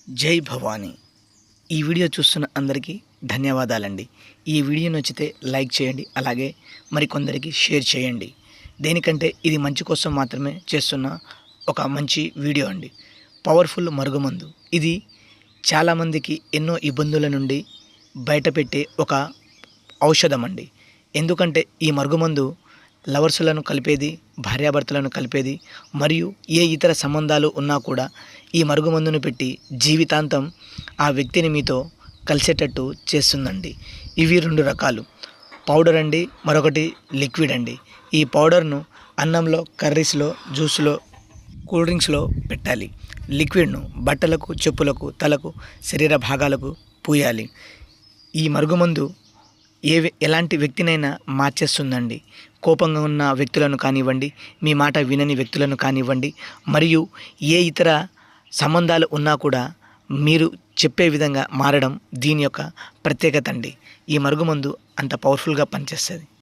జై భవానీ. ఈ వీడియో చూస్తున్న అందరికీ ధన్యవాదాలండి. ఈ వీడియో నచ్చితే లైక్ చేయండి, అలాగే మరికొందరికి షేర్ చేయండి. దేనికంటే ఇది మంచి కోసం మాత్రమే చేస్తున్న ఒక మంచి వీడియో అండి. పవర్ఫుల్ మరుగుమందు. ఇది చాలామందికి ఎన్నో ఇబ్బందుల నుండి బయటపెట్టే ఒక ఔషధం అండి. ఎందుకంటే ఈ మరుగుమందు లవర్సులను కలిపేది, భార్యాభర్తలను కలిపేది, మరియు ఏ ఇతర సంబంధాలు ఉన్నా కూడా ఈ మరుగుమందును పెట్టి జీవితాంతం ఆ వ్యక్తిని మీతో కలిసేటట్టు చేస్తుందండి. ఇవి రెండు రకాలు, పౌడర్ అండి, మరొకటి లిక్విడ్ అండి. ఈ పౌడర్ను అన్నంలో, కర్రీస్లో, జ్యూస్లో, కూల్ డ్రింక్స్లో పెట్టాలి. లిక్విడ్ను బట్టలకు, చెప్పులకు, తలకు, శరీర భాగాలకు పూయాలి. ఈ మరుగుమందు ఎలాంటి వ్యక్తినైనా మార్చేస్తుందండి. కోపంగా ఉన్న వ్యక్తులను కానివ్వండి, మీ మాట వినని వ్యక్తులను కానివ్వండి, మరియు ఏ ఇతర సంబంధాలు ఉన్నా కూడా మీరు చెప్పే విధంగా మారడం దీని యొక్క ప్రత్యేకత అండి. ఈ మరుగుమందు అంత పవర్ఫుల్గా పనిచేస్తుంది.